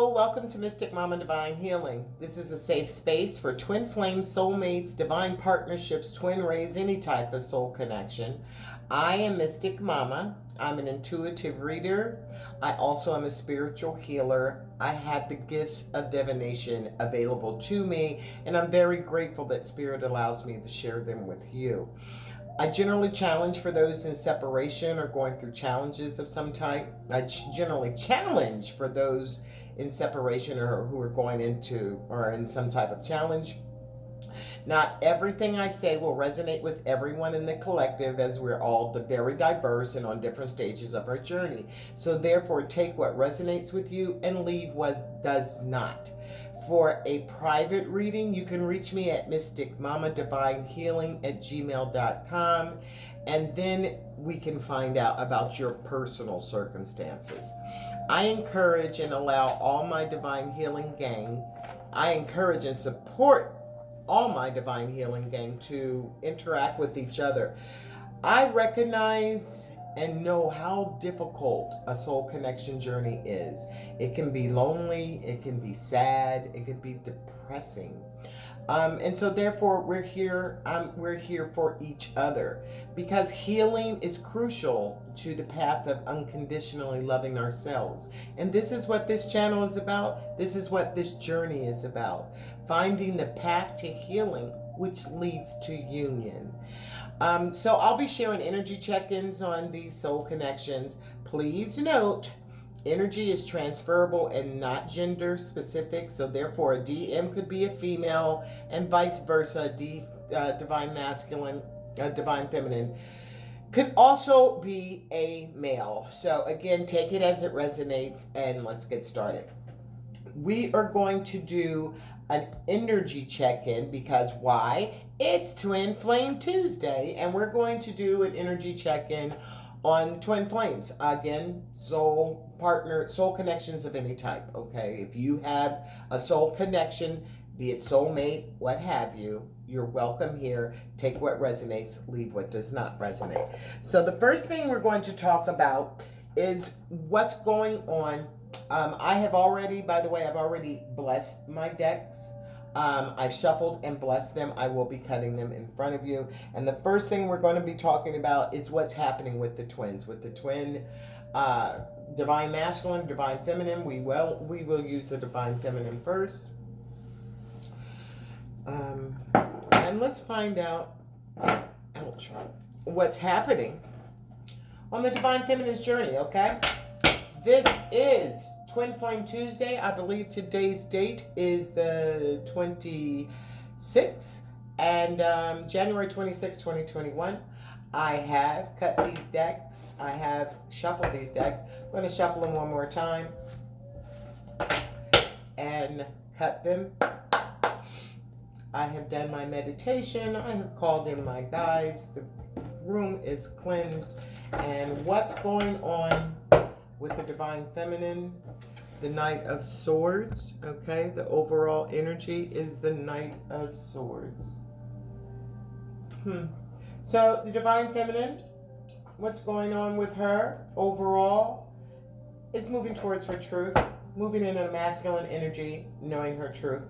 Hello, welcome to Mystic Mama Divine Healing. This is a safe space for twin flames, soulmates, divine partnerships, twin rays, any type of soul connection. I am Mystic Mama. I'm an intuitive reader. I also am a spiritual healer. I have the gifts of divination available to me, and I'm very grateful that Spirit allows me to share them with you. I generally challenge for those in separation or going through challenges of some type. I generally challenge for those in separation or who are going into or in some type of challenge. Not everything I say will resonate with everyone in the collective, as we're all very diverse and on different stages of our journey. So therefore, take what resonates with you and leave what does not. For a private reading, you can reach me at mysticmamadivinehealing@gmail.com, and then we can find out about your personal circumstances. I encourage and allow all my Divine Healing gang, I encourage and support all my Divine Healing gang to interact with each other. I recognize and know how difficult a soul connection journey is. It can be lonely, it can be sad, it can be depressing. And so therefore we're here for each other, because healing is crucial to the path of unconditionally loving ourselves. And this is what this channel is about. This is what this journey is about. Finding the path to healing, which leads to union. So I'll be sharing energy check-ins on these soul connections. Please note, energy is transferable and not gender specific. So therefore, a DM could be a female and vice versa. Divine masculine, divine feminine could also be a male. So again, take it as it resonates, and let's get started. We are going to do an energy check-in because why? It's Twin Flame Tuesday, and we're going to do an energy check-in on twin flames. Again, soul partner, soul connections of any type, okay? If you have a soul connection, be it soulmate, what have you, you're welcome here. Take what resonates, leave what does not resonate. So the first thing we're going to talk about is what's going on. I have already, by the way, I've already blessed my decks. I've shuffled and blessed them. I will be cutting them in front of you. And the first thing we're going to be talking about is what's happening with the twins, with the twin divine masculine, divine feminine. We will use the divine feminine first. And let's find out, ouch, what's happening on the divine feminine's journey, okay? This is Twin Flame Tuesday. I believe today's date is the 26th, and January 26, 2021. I have cut these decks. I have shuffled these decks. I'm going to shuffle them one more time and cut them. I have done my meditation. I have called in my guides. The room is cleansed. And what's going on with the divine feminine? The Knight of Swords, okay? The overall energy is the Knight of Swords. So the divine feminine, what's going on with her overall? It's moving towards her truth, moving in a masculine energy, knowing her truth.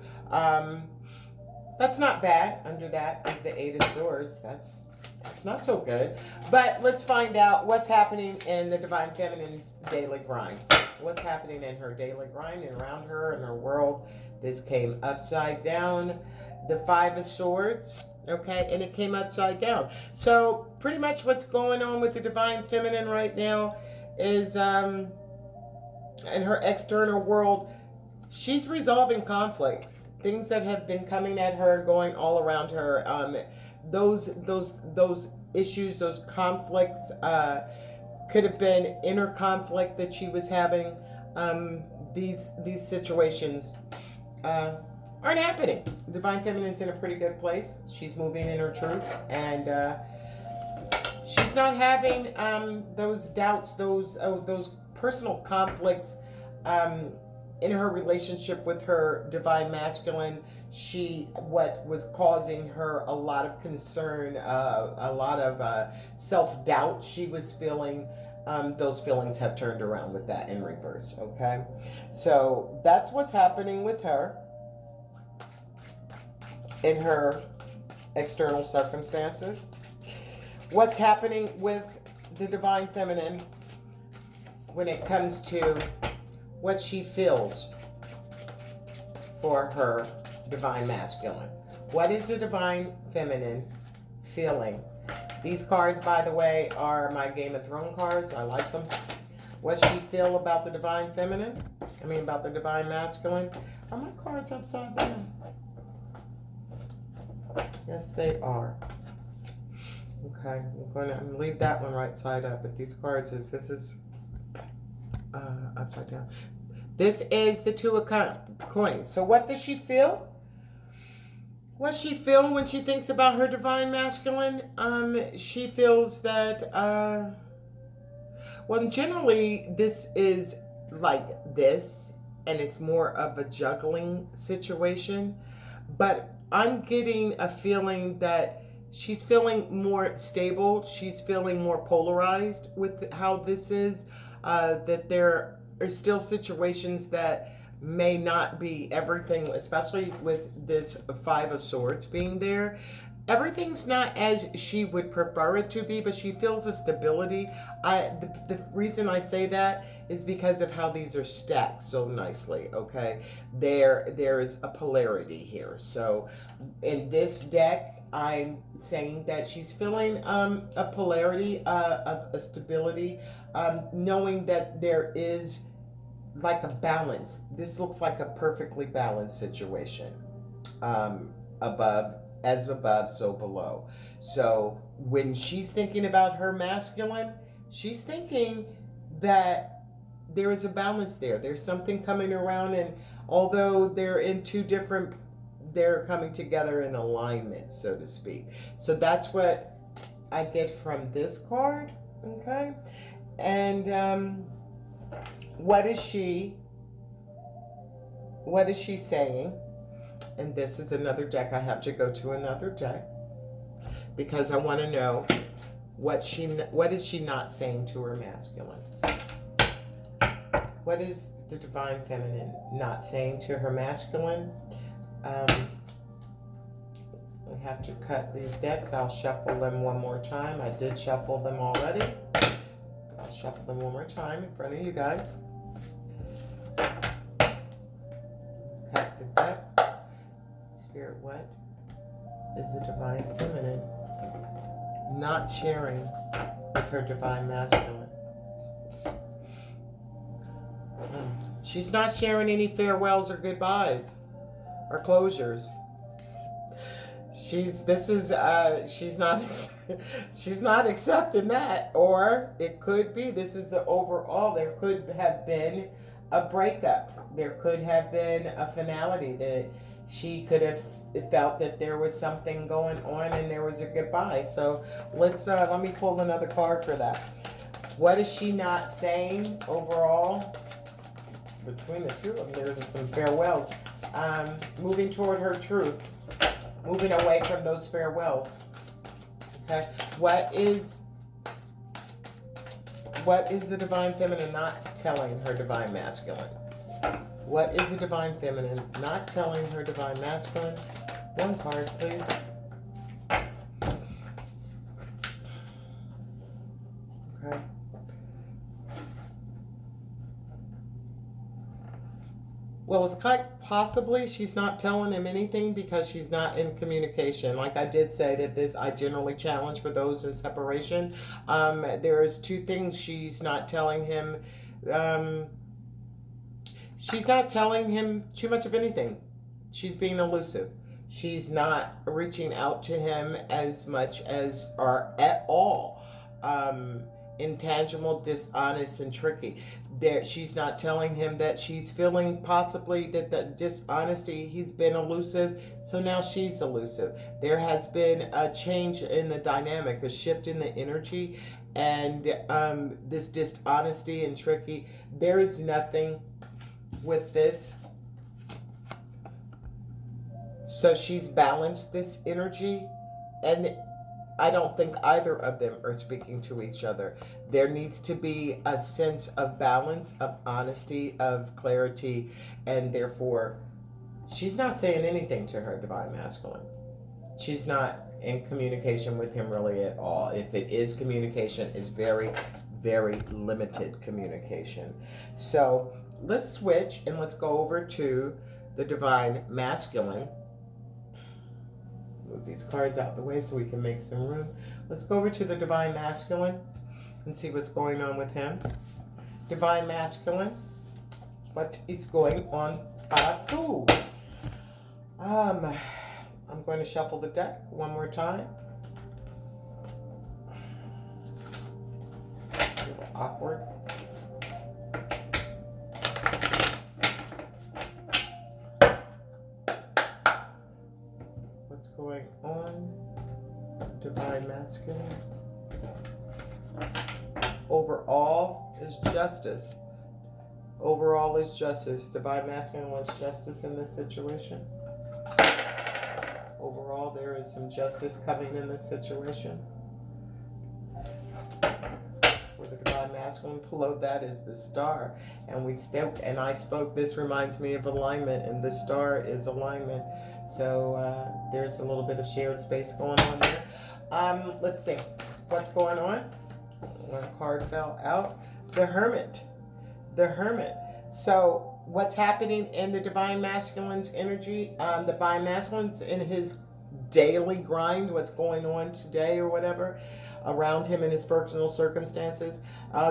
That's not bad. Under that is the Eight of Swords. That's not so good. But let's find out what's happening in the divine feminine's daily grind. What's happening in her daily grind and around her and her world. This came upside down. The Five of Swords, okay? And it came upside down. So pretty much what's going on with the divine feminine right now is in her external world, she's resolving conflicts. Things that have been coming at her, going all around her. Those issues, those conflicts could have been inner conflict that she was having. These situations aren't happening. Divine Feminine's in a pretty good place. She's moving in her truth, and she's not having those doubts, those personal conflicts in her relationship with her divine masculine. What was causing her a lot of concern, a lot of self-doubt she was feeling, those feelings have turned around with that in reverse, okay? So that's what's happening with her in her external circumstances. What's happening with the Divine Feminine when it comes to what she feels for her Divine Masculine. What is the Divine Feminine feeling? These cards, by the way, are my Game of Thrones cards. I like them. What she feel about the Divine Feminine? About the Divine Masculine? Are my cards upside down? Yes, they are. Okay, I'm going to leave that one right side up. But these cards this is upside down. This is the Two of Coins. So what does she feel? What she feel when she thinks about her Divine Masculine? She feels that, well, generally this is like this, and it's more of a juggling situation. But I'm getting a feeling that she's feeling more stable. She's feeling more polarized with how this is. That there are still situations that may not be everything, especially with this Five of Swords being there. Everything's not as she would prefer it to be, but she feels a stability. The reason I say that is because of how these are stacked so nicely, okay? There is a polarity here. So in this deck, I'm saying that she's feeling a polarity, of a stability, knowing that there is like a balance. This looks like a perfectly balanced situation. As above, so below. So when she's thinking about her masculine, she's thinking that there is a balance there. There's something coming around, and although they're in two different, they're coming together in alignment, so to speak. So that's what I get from this card, okay? And what is she saying? And this is another deck. I have to go to another deck because I want to know what is she not saying to her masculine? What is the Divine Feminine not saying to her masculine? I have to cut these decks. I'll shuffle them one more time. I did shuffle them already. I'll shuffle them one more time in front of you guys. Cut the deck. Spirit, what is the Divine Feminine not sharing with her Divine Masculine? She's not sharing any farewells or goodbyes or closures. She's not accepting that. Or it could be, this is the overall, there could have been a breakup. There could have been a finality, that she could have felt that there was something going on and there was a goodbye. So let me pull another card for that. What is she not saying overall? Between the two of them, there's some farewells. Moving toward her truth. Moving away from those farewells. Okay. What is the Divine Feminine not telling her Divine Masculine? What is the Divine Feminine not telling her Divine Masculine? One card, please. Okay. Well, it's quite possibly she's not telling him anything because she's not in communication. Like I did say that I generally challenge for those in separation. There's two things she's not telling him. She's not telling him too much of anything. She's being elusive. She's not reaching out to him as much as, or at all. Intangible, dishonest, and tricky. She's not telling him that she's feeling possibly that the dishonesty, he's been elusive, so now she's elusive. There has been a change in the dynamic, a shift in the energy, and this dishonesty and tricky. There is nothing with this. So she's balanced this energy, and I don't think either of them are speaking to each other. There needs to be a sense of balance, of honesty, of clarity, and therefore, she's not saying anything to her divine masculine. She's not in communication with him really at all. If it is communication, it's very, very limited communication. So let's switch and let's go over to the divine masculine. Move these cards out the way so we can make some room. Let's go over to the divine masculine and see what's going on with him. Divine masculine, what is going on para tu? I'm going to shuffle the deck one more time. A little awkward. What's going on? Divine masculine. Overall is justice. Overall is justice. Divine masculine wants justice in this situation. Overall, there is some justice coming in this situation. For the divine masculine, below that is the star. And we spoke, and I spoke. This reminds me of alignment, and the star is alignment. So there's a little bit of shared space going on there. Let's see. What's going on? One card fell out. The Hermit. The Hermit. So what's happening in the divine masculine's energy? The divine masculine's in his daily grind, what's going on today or whatever around him in his personal circumstances.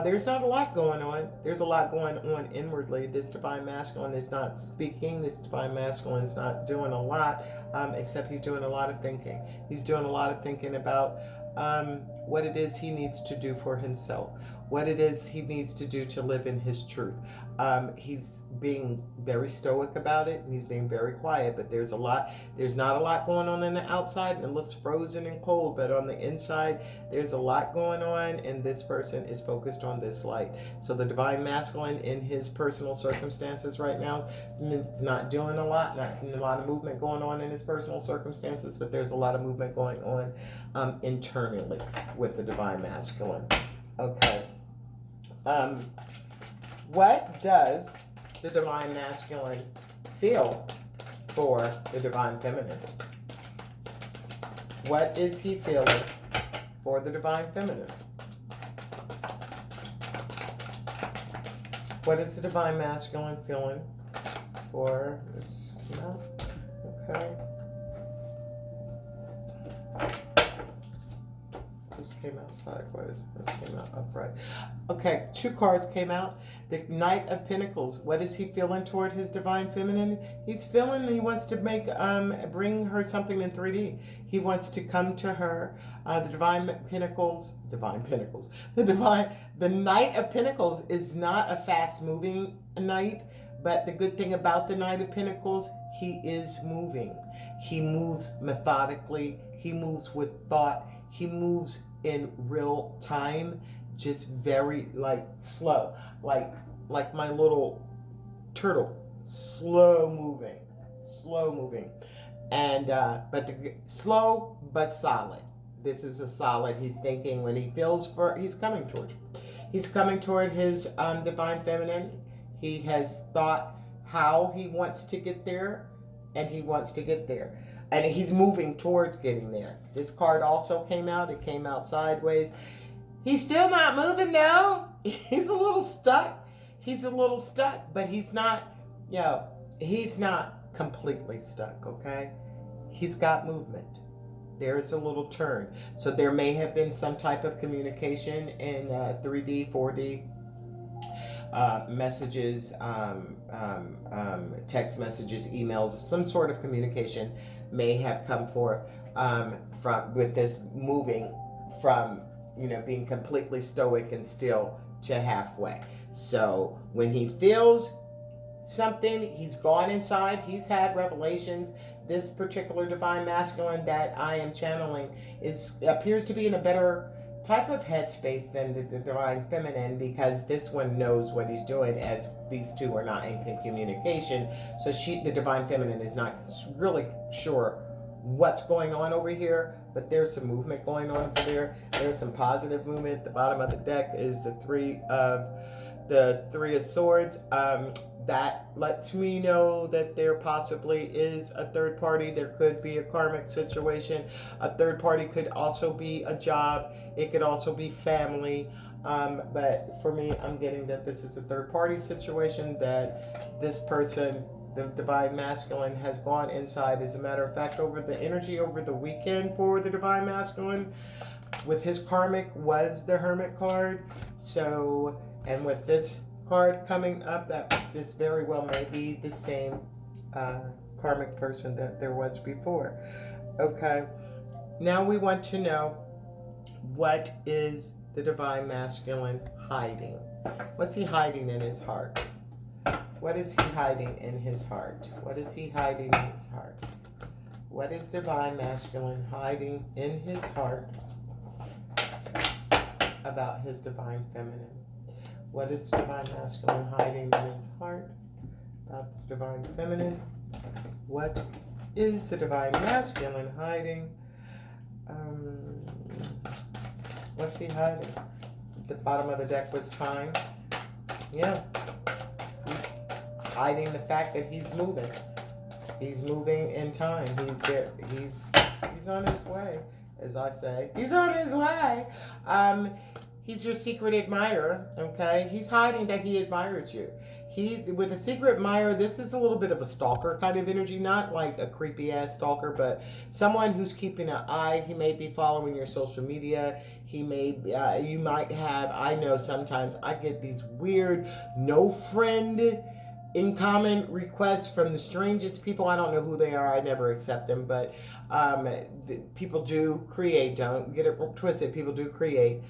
There's not a lot going on. There's a lot going on inwardly. This divine masculine is not speaking. This divine masculine is not doing a lot, except he's doing a lot of thinking. He's doing a lot of thinking about what it is he needs to do for himself, what it is he needs to do to live in his truth. He's being very stoic about it, and he's being very quiet, but there's not a lot going on the outside, and it looks frozen and cold, but on the inside, there's a lot going on, and this person is focused on this light. So the divine masculine in his personal circumstances right now is not doing a lot, not a lot of movement going on in his personal circumstances, but there's a lot of movement going on internally with the divine masculine. Okay. What does the divine masculine feel for the divine feminine? What is he feeling for the divine feminine? What is the divine masculine feeling for this? No? Okay. This came out sideways. This came out upright. Okay, 2 cards came out. The Knight of Pentacles. What is he feeling toward his divine feminine? He's feeling he wants to bring her something in 3D. He wants to come to her. The Knight of Pentacles is not a fast-moving knight, but the good thing about the Knight of Pentacles, he is moving. He moves methodically. He moves with thought. He moves in real time, just very slow, like my little turtle, slow moving, and slow but solid. This is a solid. He's thinking when he feels he's coming toward you. He's coming toward his divine feminine. He has thought how he wants to get there, and he wants to get there. And he's moving towards getting there. This card also came out. It came out sideways. He's still not moving though. He's a little stuck. But he's not, he's not completely stuck, okay? He's got movement. There's a little turn. So there may have been some type of communication in 3D, 4D, messages, text messages, emails, some sort of communication may have come forth with this moving from being completely stoic and still to halfway. So when he feels something, he's gone inside, he's had revelations. This particular divine masculine that I am channeling appears to be in a better type of headspace than the divine feminine, because this one knows what he's doing, as these two are not in communication. So the divine feminine is not really sure what's going on over here, but there's some movement going on over there. There's some positive movement. The bottom of the deck is the Three of Swords. That lets me know that there possibly is a third party. There could be a karmic situation. A third party could also be a job. It could also be family. But for me, I'm getting that this is a third party situation, that this person, the Divine Masculine, has gone inside. As a matter of fact, over the energy over the weekend for the Divine Masculine, with his karmic was the Hermit card. So, and with this card coming up, that this very well may be the same karmic person that there was before. Okay, now we want to know, what is the Divine Masculine hiding? What's he hiding in his heart? What is he hiding in his heart? What is he hiding in his heart? What is Divine Masculine hiding in his heart about his Divine Feminine? What is the Divine Masculine hiding in his heart about the Divine Feminine? What is the Divine Masculine hiding? What's he hiding? The bottom of the deck was time. Yeah. He's hiding the fact that he's moving. He's moving in time. He's there. He's on his way, as I say. He's on his way. He's your secret admirer, okay? He's hiding that he admires you. With a secret admirer, this is a little bit of a stalker kind of energy, not like a creepy ass stalker, but someone who's keeping an eye. He may be following your social media. He may, you might have, I know sometimes I get these weird no friend in common requests from the strangest people. I don't know who they are. I never accept them, but people do create, don't get it twisted, people do create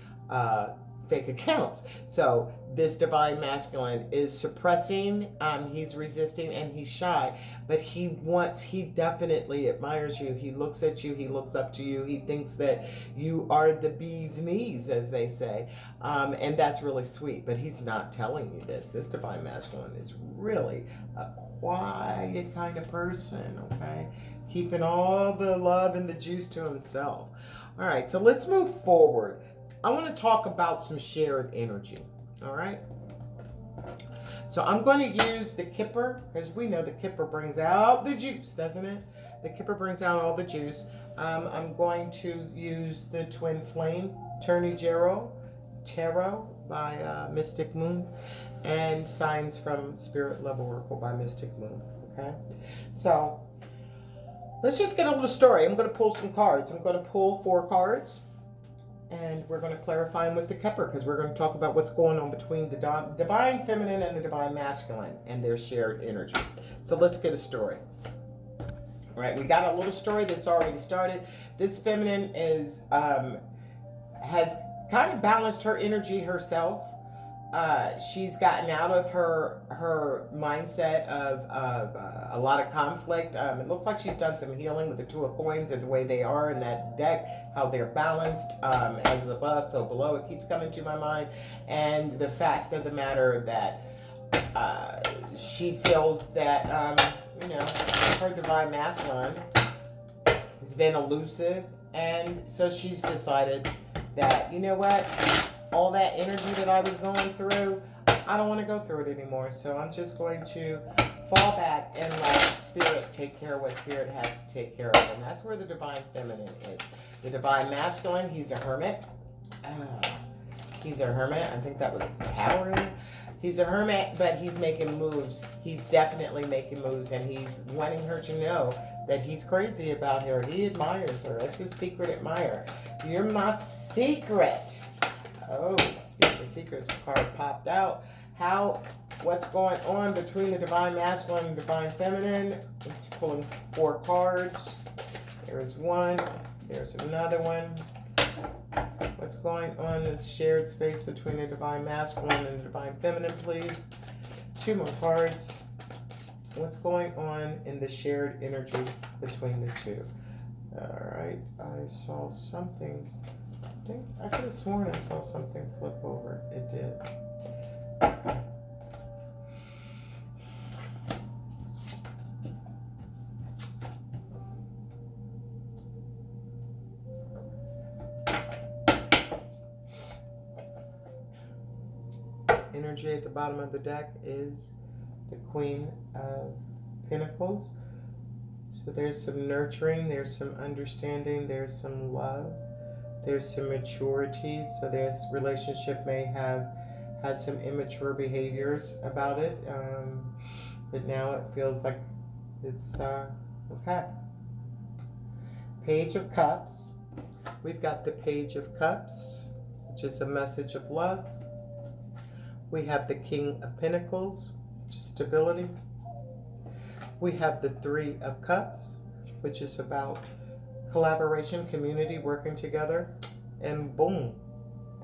fake accounts. So this Divine Masculine is suppressing, he's resisting, and he's shy, but he definitely admires you. He looks at you, he looks up to you, he thinks that you are the bee's knees, as they say, and that's really sweet, but he's not telling you this. This Divine Masculine is really a quiet kind of person, okay? Keeping all the love and the juice to himself. All right, so let's move forward. I want to talk about some shared energy, all right? So I'm going to use the Kipper, because we know the Kipper brings out the juice, doesn't it? The Kipper brings out all the juice. I'm going to use the Twin Flame Tourney Tarot by Mystic Moon, and Signs from Spirit Level Oracle by Mystic Moon, okay? So let's just get a little story. I'm going to pull some cards. I'm going to pull 4 cards. And we're going to clarify them with the Kipper, because we're going to talk about what's going on between the Divine Feminine and the Divine Masculine and their shared energy. So let's get a story. All right, we got a little story that's already started. This Feminine has kind of balanced her energy herself. She's gotten out of her mindset of a lot of conflict. It looks like she's done some healing with the 2 of Coins and the way they are in that deck, how they're balanced, as above, so below. It keeps coming to my mind. And the fact of the matter that she feels that, her Divine Masculine has been elusive. And so she's decided that, you know what? All that energy that I was going through, I don't want to go through it anymore. So I'm just going to fall back and let Spirit take care of what Spirit has to take care of. And that's where the Divine Feminine is. The Divine Masculine, he's a hermit. He's a hermit. I think that was the Tower. He's a hermit, but he's making moves. He's definitely making moves, and he's wanting her to know that he's crazy about her. He admires her. That's his secret admirer. You're my secret. Oh, speaking of secrets, card popped out. What's going on between the Divine Masculine and Divine Feminine? It's pulling 4 cards. There's one. There's another one. What's going on in this shared space between the Divine Masculine and the Divine Feminine, please? 2 more cards. What's going on in the shared energy between the 2? All right, I saw something. I could have sworn I saw something flip over. It did. Okay. energy at the bottom of the deck is the Queen of Pentacles. So there's some nurturing, there's some understanding, there's some love, there's some maturity. So this relationship may have had some immature behaviors about it, but now it feels like it's okay. Page of Cups. We've got the Page of Cups, which is a message of love. We have the King of Pentacles, which is stability. We have the Three of Cups, which is about collaboration, community, working together. And boom,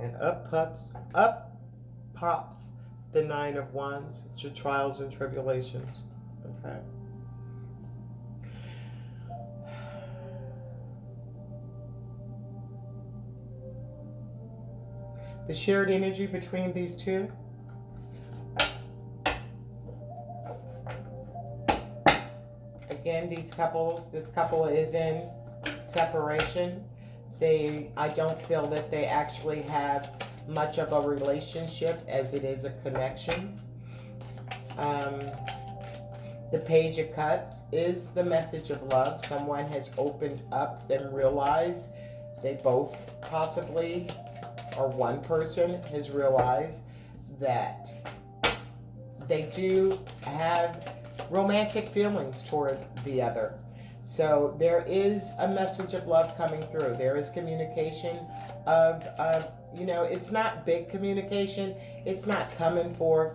and up pops the Nine of Wands, which are trials and tribulations. Okay. The shared energy between these two. Again, this couple is in separation. I don't feel that they actually have much of a relationship as it is a connection. The Page of Cups is the message of love. Someone has opened up and realized they both possibly, or one person has realized that they do have romantic feelings toward the other. So there is a message of love coming through. There is communication of it's not big communication. It's not coming forth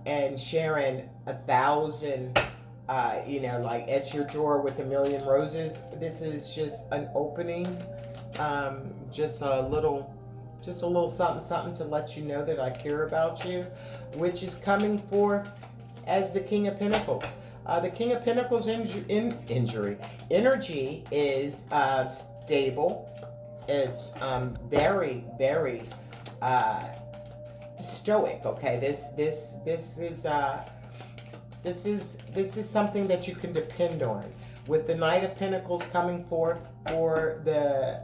and sharing 1,000, like at your drawer with 1,000,000 roses. This is just an opening, just a little something to let you know that I care about you, which is coming forth as the King of Pentacles. The King of Pentacles energy is stable. It's very, very stoic. Okay, this is something that you can depend on. With the Knight of Pentacles coming forth for the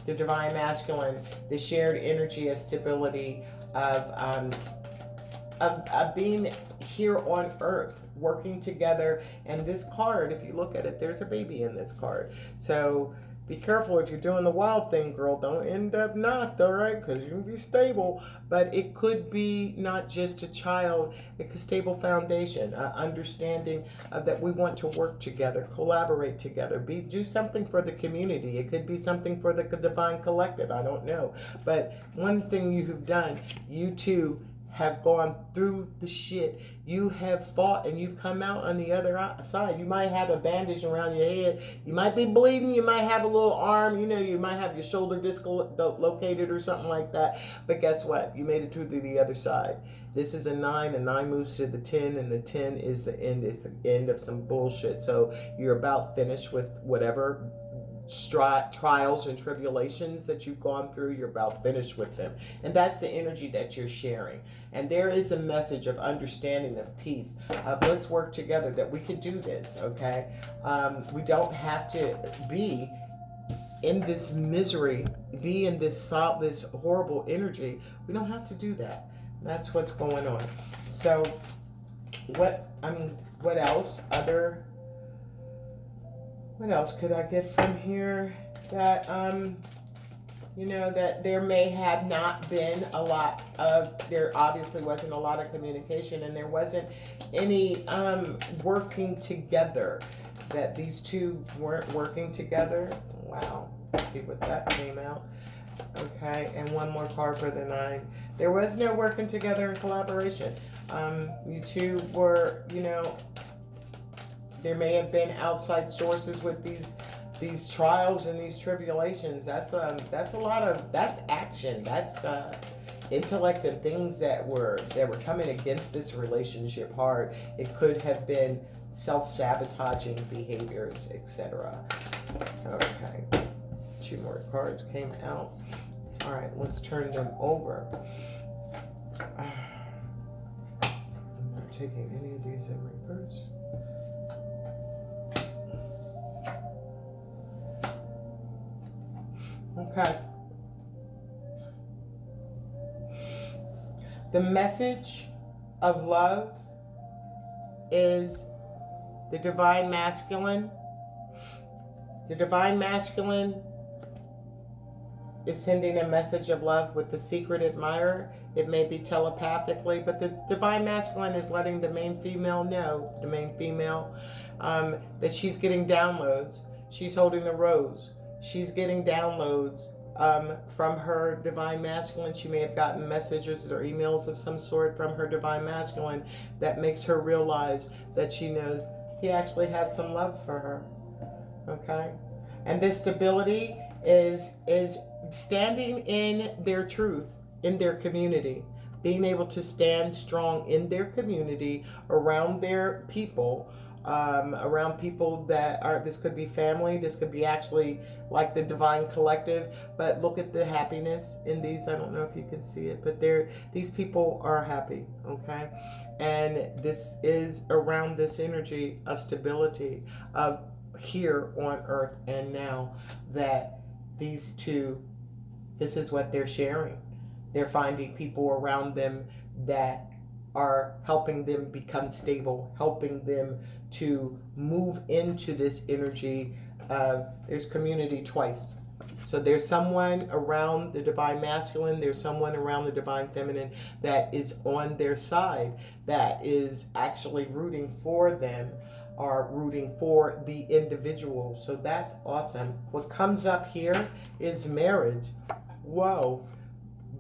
Divine Masculine, the shared energy of stability, of being here on earth, working together. And this card, if you look at it, there's a baby in this card. So be careful if you're doing the wild thing, girl. Don't end up knocked, all right? Because you can be stable. But it could be not just a child. It's a stable foundation, understanding that we want to work together, collaborate together, do something for the community. It could be something for the Divine Collective. I don't know. But one thing you have done, you two have gone through the shit. You have fought and you've come out on the other side. You might have a bandage around your head. You might be bleeding. You might have a little arm. You might have your shoulder dislocated or something like that. But guess what? You made it through to the other side. This is a 9. A 9 moves to the 10, and the 10 is the end. It's the end of some bullshit. So you're about finished with whatever trials and tribulations that you've gone through. You're about finished with them, and that's the energy that you're sharing. And there is a message of understanding, of peace, of let's work together, that we can do this. Okay, we don't have to be in this misery, be in this horrible energy. We don't have to do that. That's what's going on. So what else? What else could I get from here? That, that there may have not been there obviously wasn't a lot of communication, and there wasn't any working together, that these two weren't working together. Wow. Let's see what that came out. Okay, and one more card for the 9. There was no working together and collaboration. You two were, there may have been outside sources with these trials and these tribulations. That's action. That's intellect and things that were coming against this relationship hard. It could have been self-sabotaging behaviors, etc. Okay. 2 more cards came out. All right, let's turn them over. I'm not taking any of these in reverse. Okay. The message of love is the divine masculine. The divine masculine is sending a message of love with the secret admirer. It may be telepathically, but the divine masculine is letting the main female know, that she's getting downloads. She's holding the rose. She's getting downloads from her divine masculine. She may have gotten messages or emails of some sort from her divine masculine that makes her realize that she knows he actually has some love for her. Okay? And this stability is standing in their truth, in their community, being able to stand strong in their community, around their people, around people that are, this could be family, this could be actually like the divine collective, but look at the happiness in these. I don't know if you can see it, but these people are happy, okay? And this is around this energy of stability, of here on earth and now, that these two, this is what they're sharing. They're finding people around them that are helping them become stable, helping them to move into this energy of, there's community twice. So there's someone around the divine masculine, there's someone around the divine feminine that is on their side, that is actually rooting for them, are rooting for the individual. So that's awesome. What comes up here is marriage. Whoa.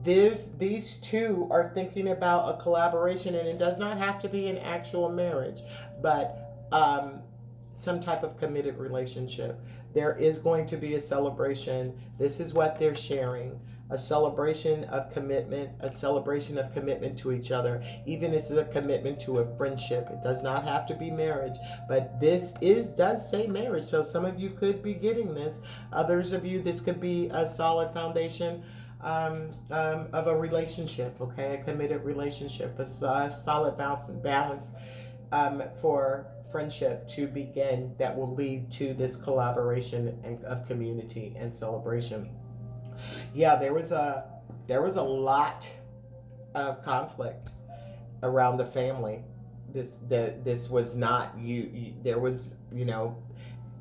These two are thinking about a collaboration, and it does not have to be an actual marriage, but some type of committed relationship. There is going to be a celebration. This is what they're sharing. A celebration of commitment, a celebration of commitment to each other. Even if it's a commitment to a friendship. It does not have to be marriage, but this does say marriage. So some of you could be getting this. Others of you, this could be a solid foundation of a relationship, okay? A committed relationship, a solid balance for friendship to begin, that will lead to this collaboration of community and celebration. Yeah, there was a lot of conflict around the family. This was not there was,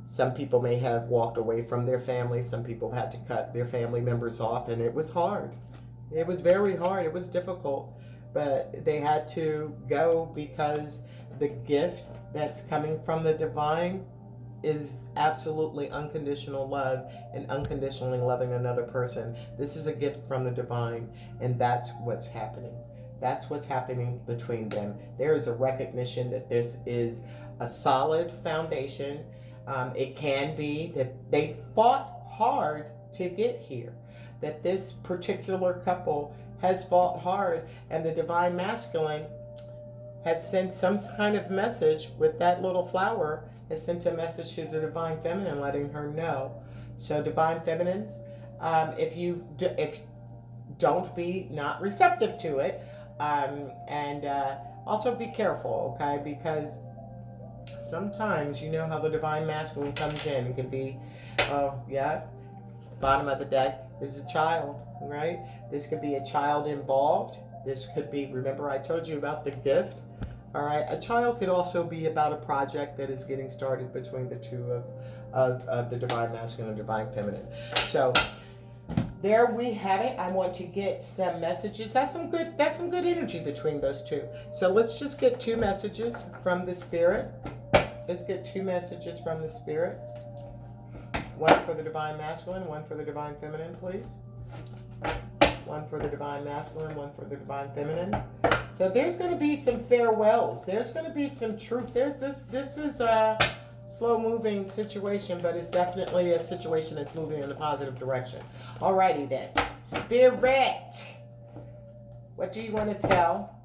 some people may have walked away from their family. Some people had to cut their family members off, and it was hard. It was very hard. It was difficult, but they had to go because the gift that's coming from the divine is absolutely unconditional love and unconditionally loving another person. This is a gift from the divine, and that's what's happening. That's what's happening between them. There is a recognition that this is a solid foundation. It can be that they fought hard to get here, that this particular couple has fought hard, and the divine masculine has sent some kind of message with that little flower, has sent a message to the divine feminine letting her know. So divine feminines, if don't be not receptive to it, and also be careful, okay? Because sometimes, you know how the divine masculine comes in and can be, bottom of the deck is a child, right? This could be a child involved. This could be, remember I told you about the gift, all right? A child could also be about a project that is getting started between the two of the divine masculine and divine feminine. So there we have it. I want to get some messages. That's some good energy between those two. So let's just get 2 messages from the spirit. Let's get 2 messages from the spirit. One for the divine masculine, one for the divine feminine, please. One for the divine masculine, one for the divine feminine. So there's going to be some farewells. There's going to be some truth. This is a slow-moving situation, but it's definitely a situation that's moving in a positive direction. Alrighty then. Spirit, what do you want to tell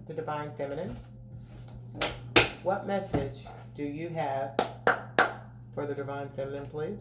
the divine feminine? What message do you have for the divine feminine, please?